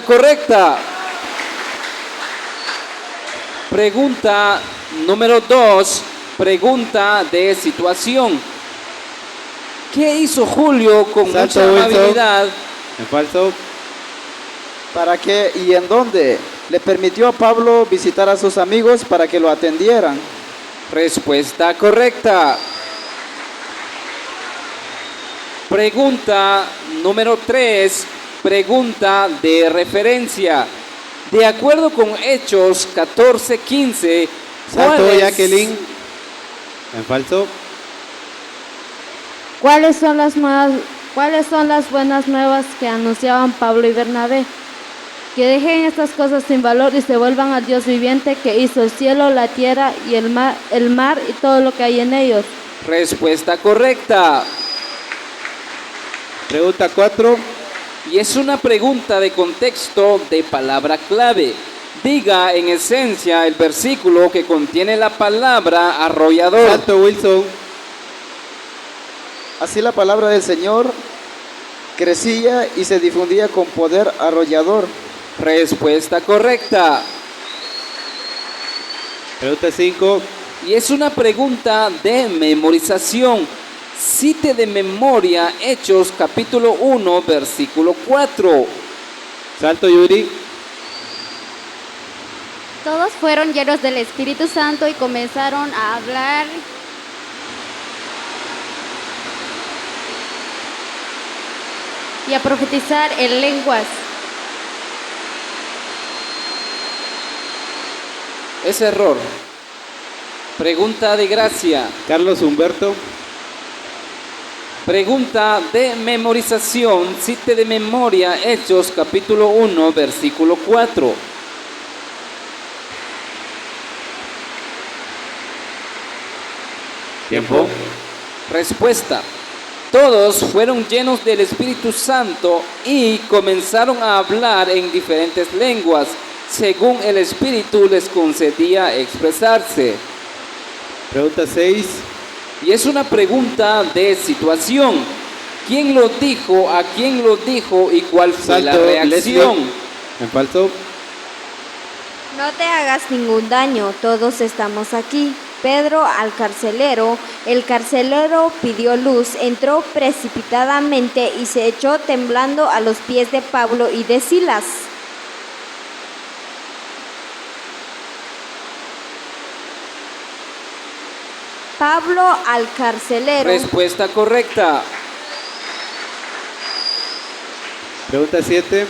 correcta. Pregunta número 2, pregunta de situación. ¿Qué hizo Julio con Salto, mucha Wilson. amabilidad? En falso. ¿Para qué y en dónde? Le permitió a Pablo visitar a sus amigos para que lo atendieran. Respuesta correcta. Pregunta número 3, pregunta de referencia. De acuerdo con Hechos 14:15, Salto, Jacqueline. En falso. ¿Cuáles son las buenas nuevas que anunciaban Pablo y Bernabé? Que dejen estas cosas sin valor y se vuelvan al Dios viviente que hizo el cielo, la tierra y el mar y todo lo que hay en ellos. Respuesta correcta. Pregunta 4. Y es una pregunta de contexto de palabra clave. Diga en esencia el versículo que contiene la palabra arrollador. Salto, Wilson. Así la palabra del Señor crecía y se difundía con poder arrollador. Respuesta correcta. Pregunta 5. Y es una pregunta de memorización. Cite de memoria Hechos capítulo 1, versículo 4. Salto, Yuri. Todos fueron llenos del Espíritu Santo y comenzaron a hablar y a profetizar en lenguas. Es error. Pregunta de gracia. Carlos Humberto. Pregunta de memorización. Cite de memoria Hechos capítulo 1, versículo 4. Tiempo. Respuesta. Todos fueron llenos del Espíritu Santo y comenzaron a hablar en diferentes lenguas, según el Espíritu les concedía expresarse. Pregunta 6. Y es una pregunta de situación. ¿Quién lo dijo? ¿A quién lo dijo? ¿Y cuál fue la Salto, reacción? Leslie. En falso. No te hagas ningún daño, todos estamos aquí. Pedro al carcelero, el carcelero pidió luz, entró precipitadamente y se echó temblando a los pies de Pablo y de Silas. Pablo al carcelero. Respuesta correcta. Pregunta 7.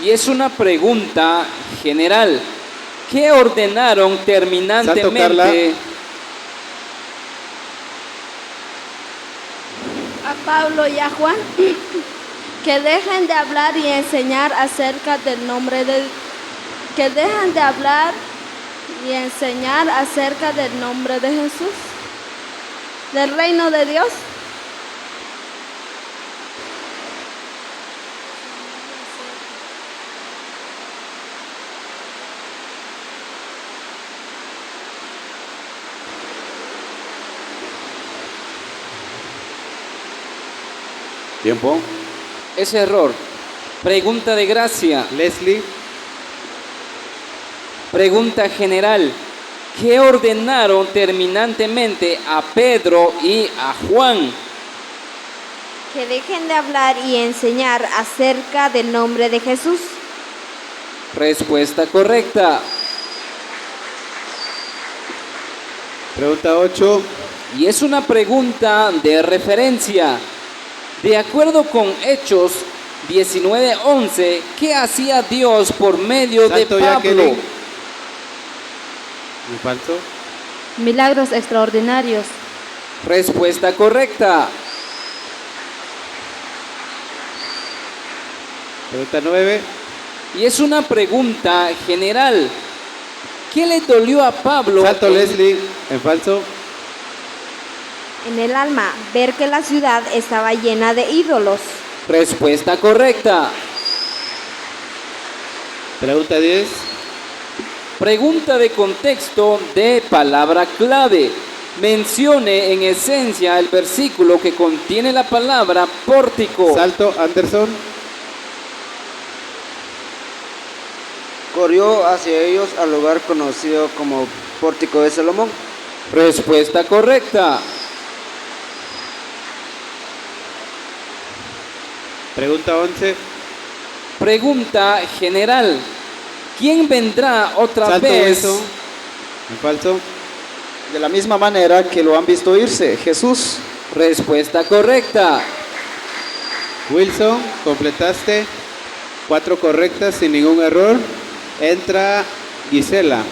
Y es una pregunta general. ¿Qué ordenaron Salto, Carla. terminantemente? A Pablo y a Juan que dejen de hablar y enseñar acerca del nombre de Jesús, del reino de Dios. Tiempo. Es error. Pregunta de gracia. Leslie. Pregunta general. ¿Qué ordenaron terminantemente a Pedro y a Juan? Que dejen de hablar y enseñar acerca del nombre de Jesús. Respuesta correcta. Pregunta 8. Y es una pregunta de referencia. De acuerdo con Hechos 19:11, ¿qué hacía Dios por medio Salto, de Pablo? Jacqueline. En falso. Milagros extraordinarios. Respuesta correcta. Pregunta 9. Y es una pregunta general. ¿Qué le dolió a Pablo? Salto, Leslie. En falso. En el alma, ver que la ciudad estaba llena de ídolos. Respuesta correcta. Pregunta 10. Pregunta de contexto de palabra clave. Mencione en esencia el versículo que contiene la palabra pórtico. Salto, Anderson. corrió hacia ellos al lugar conocido como Pórtico de Salomón. Respuesta correcta. Pregunta 11. Pregunta general. ¿Quién vendrá otra Salto vez? Wilson. En falso. De la misma manera que lo han visto irse, Jesús. Respuesta correcta. Wilson, completaste 4 correctas sin ningún error. Entra Gisela.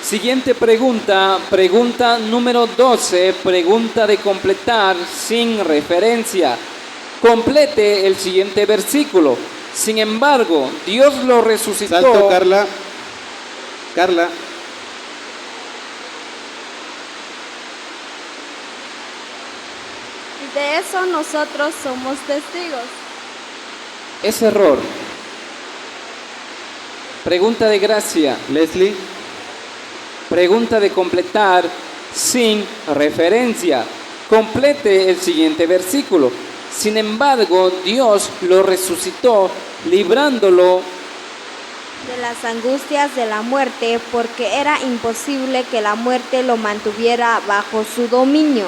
Siguiente pregunta, pregunta número 12, pregunta de completar sin referencia. Complete el siguiente versículo. Sin embargo, Dios lo resucitó. Salto Carla. Carla. De eso nosotros somos testigos. Es error. Pregunta de gracia. Leslie. Pregunta de completar sin referencia. Complete el siguiente versículo. Sin embargo, Dios lo resucitó, librándolo De las angustias de la muerte, porque era imposible que la muerte lo mantuviera bajo su dominio.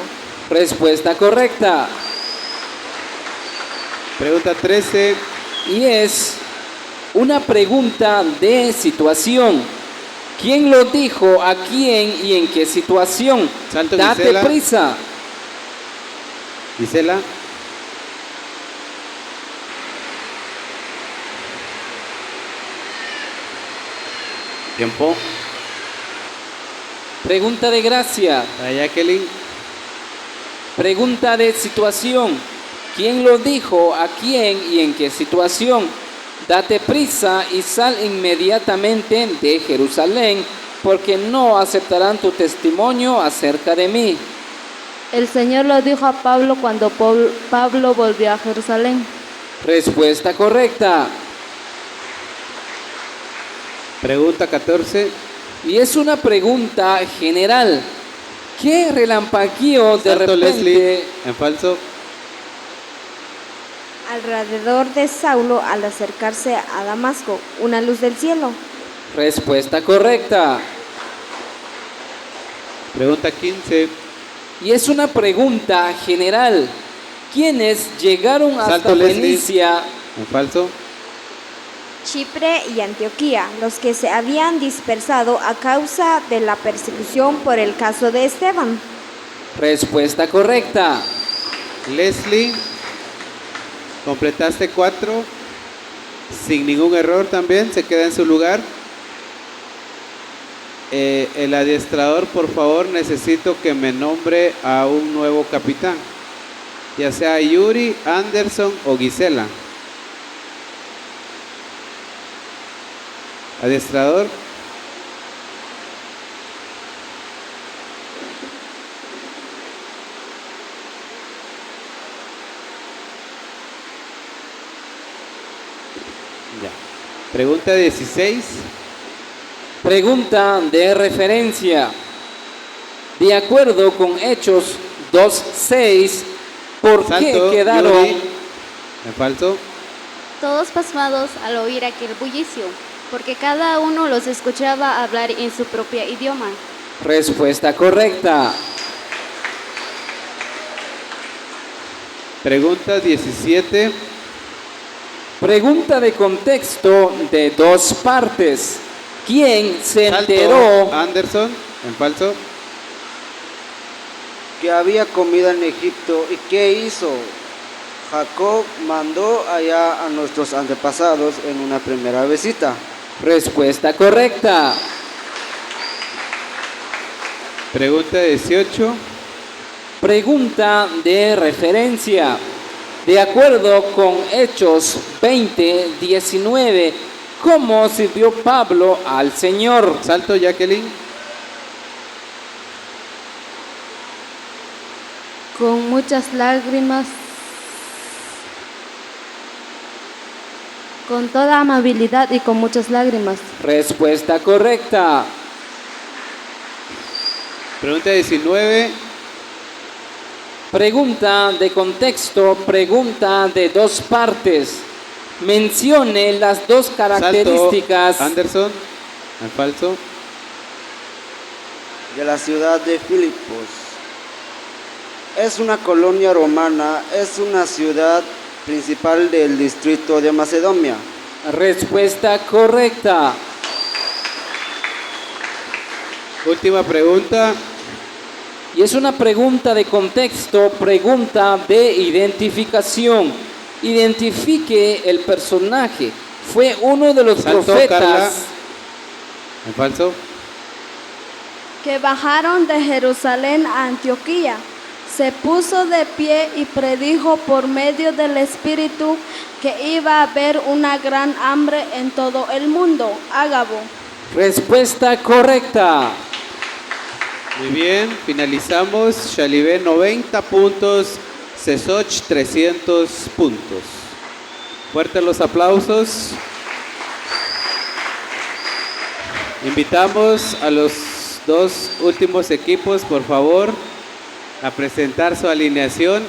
Respuesta correcta. Pregunta 13. Y es una pregunta de situación. ¿Quién lo dijo? ¿A quién? ¿Y en qué situación? Salto Date Gisela. prisa. Gisela. Tiempo. Pregunta de gracia. Para Jacqueline. Pregunta de situación. ¿Quién lo dijo? ¿A quién? ¿Y en qué situación? Date prisa y sal inmediatamente de Jerusalén, porque no aceptarán tu testimonio acerca de mí. El Señor lo dijo a Pablo cuando Pablo volvió a Jerusalén. Respuesta correcta. Pregunta 14. Y es una pregunta general. ¿Qué relampagueó de Salto repente? Leslie. En falso. Alrededor de Saulo al acercarse a Damasco, una luz del cielo. Respuesta correcta. Pregunta 15. Y es una pregunta general. ¿Quiénes llegaron hasta Salto Leslie. Fenicia? En falso. Chipre y Antioquía, los que se habían dispersado a causa de la persecución por el caso de Esteban. Respuesta correcta. Leslie. Completaste 4. Sin ningún error también. Se queda en su lugar. El adiestrador, por favor, necesito que me nombre a un nuevo capitán. Ya sea Yuri, Anderson o Gisela. Adiestrador. Ya. Pregunta 16. Pregunta de referencia. De acuerdo con Hechos 2:6, ¿por qué Salto, quedaron? Yuri. En falso. Todos pasmados al oír aquel bullicio, porque cada uno los escuchaba hablar en su propio idioma. Respuesta correcta. Pregunta 17. Pregunta de contexto de 2 partes. ¿Quién se Salto, enteró? Anderson. En falso. Que había comida en Egipto y qué hizo. Jacob mandó allá a nuestros antepasados en una primera visita. Respuesta correcta. Pregunta 18. Pregunta de referencia. De acuerdo con Hechos 20:19, ¿cómo sirvió Pablo al Señor? Salto, Jacqueline. Con muchas lágrimas, con toda amabilidad y con muchas lágrimas. Respuesta correcta. Pregunta 19. Pregunta de contexto, pregunta de dos partes. Mencione las dos características. Salto, Anderson, en falso. De la ciudad de Filipos. Es una colonia romana, es una ciudad principal del distrito de Macedonia. Respuesta correcta. Última pregunta. Y es una pregunta de contexto, pregunta de identificación. Identifique el personaje. Fue uno de los Salto, profetas. Carla. En falso. Que bajaron de Jerusalén a Antioquía. Se puso de pie y predijo por medio del Espíritu que iba a haber una gran hambre en todo el mundo. Ágabo. Respuesta correcta. Muy bien, finalizamos. Shalivé 90 puntos, Sesoch 300 puntos. Fuertes los aplausos. Invitamos a los dos últimos equipos, por favor, a presentar su alineación.